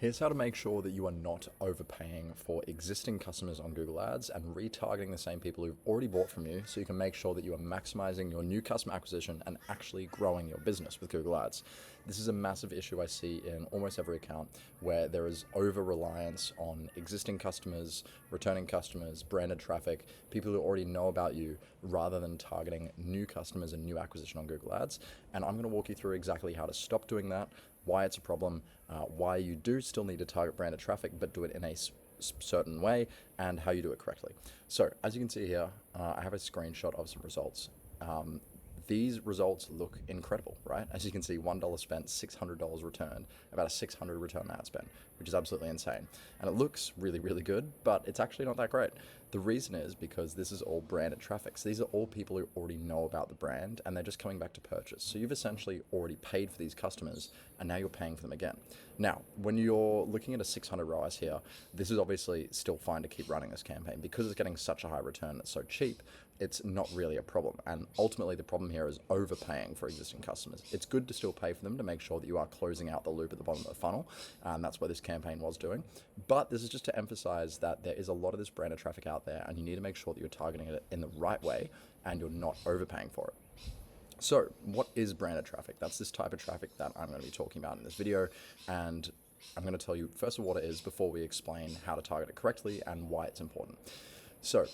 Here's how to make sure that you are not overpaying for existing customers on Google Ads and retargeting the same people who've already bought from you so you can make sure that you are maximizing your new customer acquisition and actually growing your business with Google Ads. This is a massive issue I see in almost every account where there is over-reliance on existing customers, returning customers, branded traffic, people who already know about you rather than targeting new customers and new acquisition on Google Ads. And I'm going to walk you through exactly how to stop doing that, why it's a problem, why you do still need to target branded traffic, but do it in a certain way, and how you do it correctly. So as you can see here, I have a screenshot of some results. These results look incredible, right? As you can see, $1 spent, $600 returned, about a 600 return ad spend, which is absolutely insane. And it looks really, really good, but it's actually not that great. The reason is because this is all branded traffic. So these are all people who already know about the brand and they're just coming back to purchase. So you've essentially already paid for these customers and now you're paying for them again. Now, when you're looking at a 600 ROAS here, this is obviously still fine to keep running this campaign because it's getting such a high return that's so cheap. It's not really a problem. And ultimately the problem here is overpaying for existing customers. It's good to still pay for them to make sure that you are closing out the loop at the bottom of the funnel. And that's what this campaign was doing. But this is just to emphasize that there is a lot of this branded traffic out there and you need to make sure that you're targeting it in the right way and you're not overpaying for it. So what is branded traffic? That's this type of traffic that I'm going to be talking about in this video. And I'm going to tell you first of all what it is before we explain how to target it correctly and why it's important. So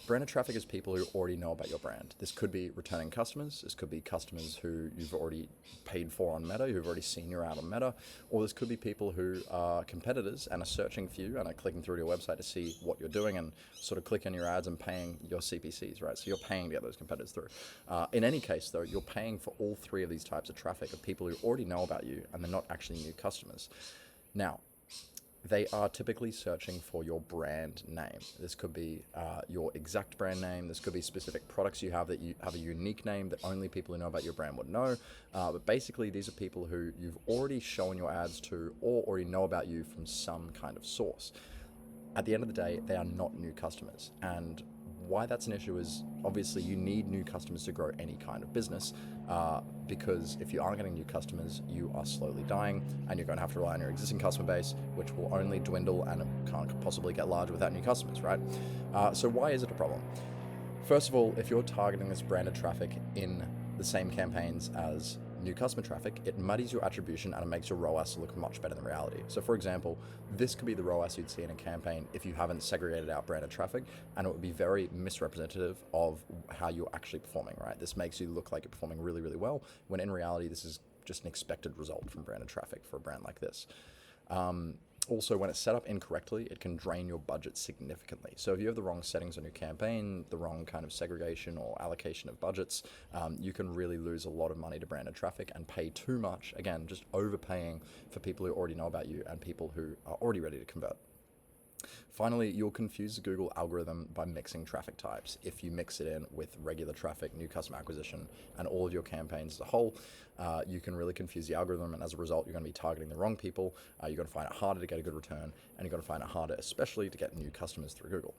branded traffic is people who already know about your brand. This could be returning customers. This could be customers who you've already paid for on Meta, who've already seen your ad on Meta, or this could be people who are competitors and are searching for you and are clicking through to your website to see what you're doing and sort of clicking your ads and paying your CPCs, right? So you're paying to get those competitors through. In any case, though, you're paying for all three of these types of traffic of people who already know about you and they're not actually new customers. Now, they are typically searching for your brand name. This could be your exact brand name. This could be specific products you have that you have a unique name that only people who know about your brand would know. But basically, these are people who you've already shown your ads to or already know about you from some kind of source. At the end of the day, they are not new customers. And why that's an issue is obviously you need new customers to grow any kind of business because if you aren't getting new customers, you are slowly dying and you're going to have to rely on your existing customer base, which will only dwindle and it can't possibly get larger without new customers, right? So why is it a problem? First of all, if you're targeting this branded traffic in the same campaigns as new customer traffic, it muddies your attribution and it makes your ROAS look much better than reality. So for example, this could be the ROAS you'd see in a campaign if you haven't segregated out branded traffic, and it would be very misrepresentative of how you're actually performing, right? This makes you look like you're performing really, really well, when in reality, this is just an expected result from branded traffic for a brand like this. Also, when it's set up incorrectly, it can drain your budget significantly. So if you have the wrong settings on your campaign, the wrong kind of segregation or allocation of budgets, you can really lose a lot of money to branded traffic and pay too much, again, just overpaying for people who already know about you and people who are already ready to convert. Finally, you'll confuse the Google algorithm by mixing traffic types. If you mix it in with regular traffic, new customer acquisition, and all of your campaigns as a whole, you can really confuse the algorithm, and as a result, you're going to be targeting the wrong people. You're going to find it harder to get a good return, and you're going to find it harder, especially to get new customers through Google.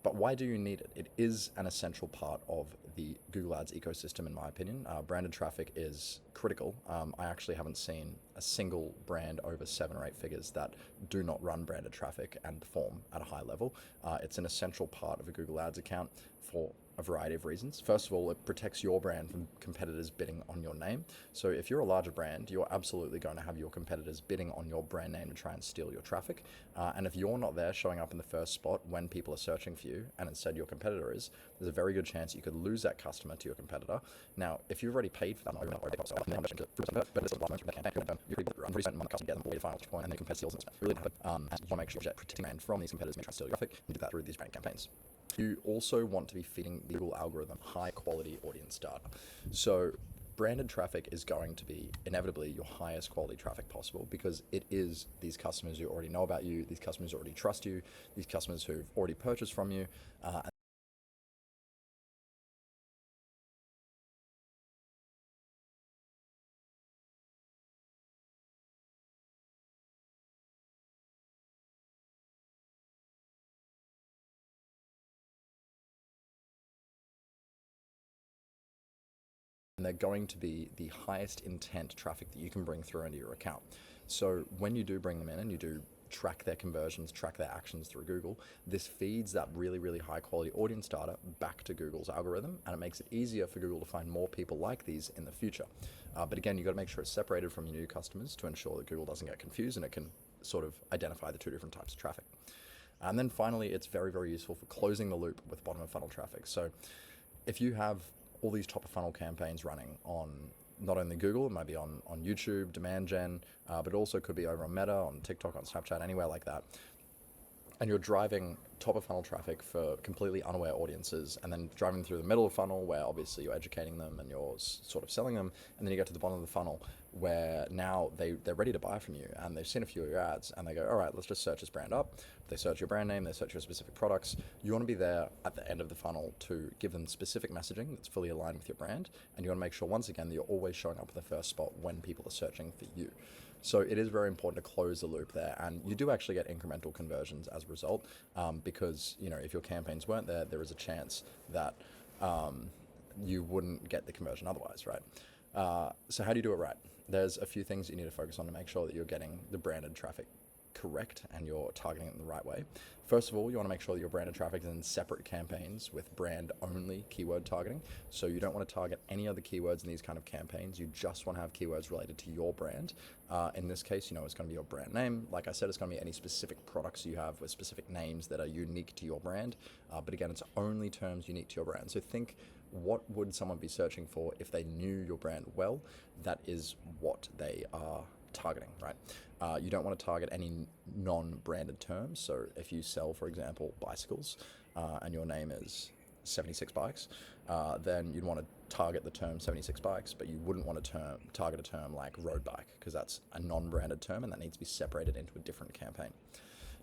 But why do you need it? It is an essential part of the Google Ads ecosystem, in my opinion. Branded traffic is critical. I actually haven't seen a single brand over 7 or 8 figures that do not run branded traffic and perform at a high level. It's an essential part of a Google Ads account for a variety of reasons. First of all, it protects your brand from competitors bidding on your name. So if you're a larger brand, you're absolutely going to have your competitors bidding on your brand name to try and steal your traffic. And if you're not there showing up in the first spot when people are searching for you, and instead your competitor is, there's a very good chance you could lose that customer to your competitor. Now, if you've already paid for them, but it's a lot and they compare sales and really want to make sure you're protecting brand from these competitors and try to steal your traffic. You do that through these brand campaigns. You also want to be feeding the Google algorithm high quality audience data. So branded traffic is going to be inevitably your highest quality traffic possible because it is these customers who already know about you, these customers who already trust you, these customers who've already purchased from you, and they're going to be the highest intent traffic that you can bring through into your account. So when you do bring them in and you do track their conversions, track their actions through Google, this feeds that really, really high quality audience data back to Google's algorithm, and it makes it easier for Google to find more people like these in the future. But again, you've got to make sure it's separated from your new customers to ensure that Google doesn't get confused and it can sort of identify the two different types of traffic. And then finally, it's very, very useful for closing the loop with bottom of funnel traffic. So if you have all these top of funnel campaigns running on not only Google, it might be on YouTube, demand gen, but it also could be over on Meta, on TikTok, on Snapchat, anywhere like that. And you're driving top of funnel traffic for completely unaware audiences, and then driving through the middle of funnel where obviously you're educating them and you're sort of selling them, and then you get to the bottom of the funnel where now they're ready to buy from you and they've seen a few of your ads and they go, all right, let's just search this brand up. They search your brand name, they search your specific products. You want to be there at the end of the funnel to give them specific messaging that's fully aligned with your brand, and you want to make sure once again that you're always showing up in the first spot when people are searching for you. So it is very important to close the loop there, and you do actually get incremental conversions as a result, because if your campaigns weren't there, there is a chance that you wouldn't get the conversion otherwise, right? So how do you do it right? There's a few things you need to focus on to make sure that you're getting the branded traffic correct and you're targeting it in the right way. First of all, you want to make sure that your branded traffic is in separate campaigns with brand only keyword targeting. So you don't want to target any other keywords in these kind of campaigns. You just want to have keywords related to your brand. In this case, it's going to be your brand name. Like I said, it's going to be any specific products you have with specific names that are unique to your brand. But again, it's only terms unique to your brand. So think, what would someone be searching for if they knew your brand well? That is what they are targeting, right? You don't want to target any non-branded terms. So if you sell, for example, bicycles, and your name is 76 Bikes, then you'd want to target the term 76 Bikes, but you wouldn't want to target a term like road bike, because that's a non-branded term and that needs to be separated into a different campaign.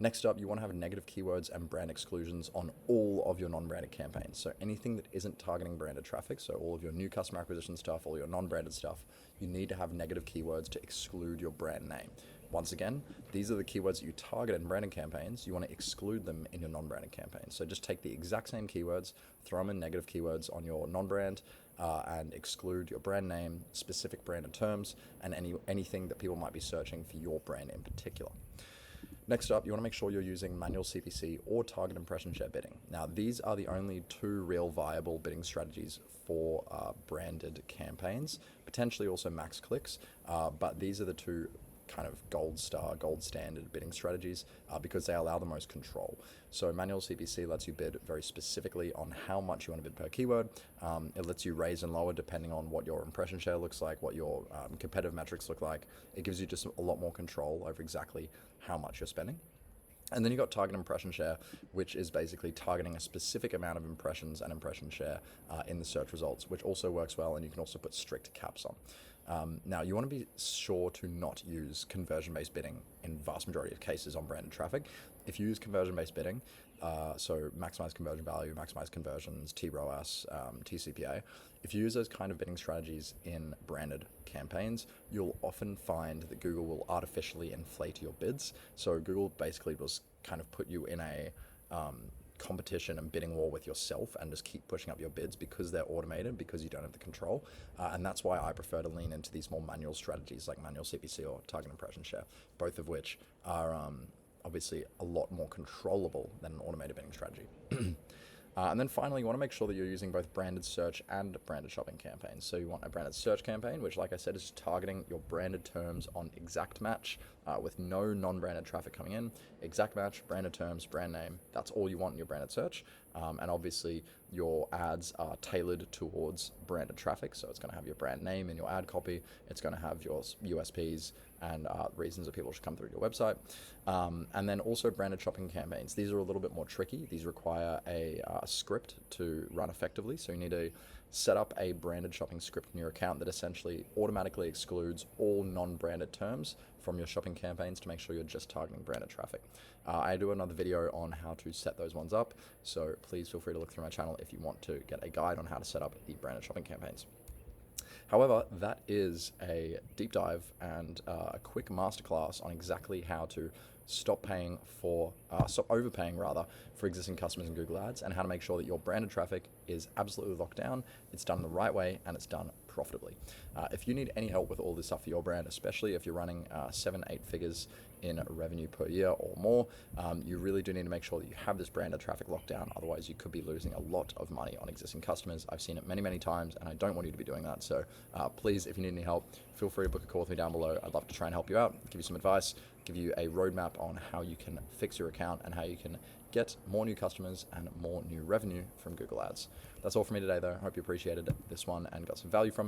Next up, you want to have negative keywords and brand exclusions on all of your non-branded campaigns. So anything that isn't targeting branded traffic, so all of your new customer acquisition stuff, all your non-branded stuff, you need to have negative keywords to exclude your brand name. Once again, these are the keywords that you target in branded campaigns. You want to exclude them in your non-branded campaigns. So just take the exact same keywords, throw them in negative keywords on your non-brand, and exclude your brand name, specific branded terms, and anything that people might be searching for your brand in particular. Next up, you want to make sure you're using manual CPC or target impression share bidding. Now, these are the only two real viable bidding strategies for branded campaigns, potentially also max clicks, but these are the two kind of gold standard bidding strategies because they allow the most control. So manual CPC lets you bid very specifically on how much you want to bid per keyword. It lets you raise and lower depending on what your impression share looks like, what your competitive metrics look like. It gives you just a lot more control over exactly how much you're spending. And then you've got target impression share, which is basically targeting a specific amount of impressions and impression share in the search results, which also works well, and you can also put strict caps on. Now, you want to be sure to not use conversion-based bidding in vast majority of cases on branded traffic. If you use conversion-based bidding, so maximize conversion value, maximize conversions, TROAS, TCPA, if you use those kind of bidding strategies in branded campaigns, you'll often find that Google will artificially inflate your bids. So Google basically will kind of put you in a competition and bidding war with yourself and just keep pushing up your bids because they're automated, because you don't have the control. And that's why I prefer to lean into these more manual strategies like manual CPC or target impression share, both of which are obviously a lot more controllable than an automated bidding strategy. And then finally, you want to make sure that you're using both branded search and branded shopping campaigns. So you want a branded search campaign, which, like I said, is targeting your branded terms on exact match with no non-branded traffic coming in. Exact match, branded terms, brand name, that's all you want in your branded search. And obviously, your ads are tailored towards branded traffic. So it's going to have your brand name in your ad copy. It's going to have your USPs and reasons that people should come through your website. And then also branded shopping campaigns. These are a little bit more tricky. These require a script to run effectively. So you need to set up a branded shopping script in your account that essentially automatically excludes all non-branded terms from your shopping campaigns to make sure you're just targeting branded traffic. I do another video on how to set those ones up. So please feel free to look through my channel if you want to get a guide on how to set up the branded shopping campaigns. However, that is a deep dive and a quick masterclass on exactly how to stop overpaying for existing customers in Google Ads, and how to make sure that your branded traffic is absolutely locked down, it's done the right way, and it's done profitably. If you need any help with all this stuff for your brand, especially if you're running 7-8 figures in revenue per year or more, you really do need to make sure that you have this branded traffic locked down. Otherwise, you could be losing a lot of money on existing customers. I've seen it many, many times, and I don't want you to be doing that. So please, if you need any help, feel free to book a call with me down below. I'd love to try and help you out, give you some advice, give you a roadmap on how you can fix your account and how you can get more new customers and more new revenue from Google Ads. That's all for me today, though. I hope you appreciated this one and got some value from it.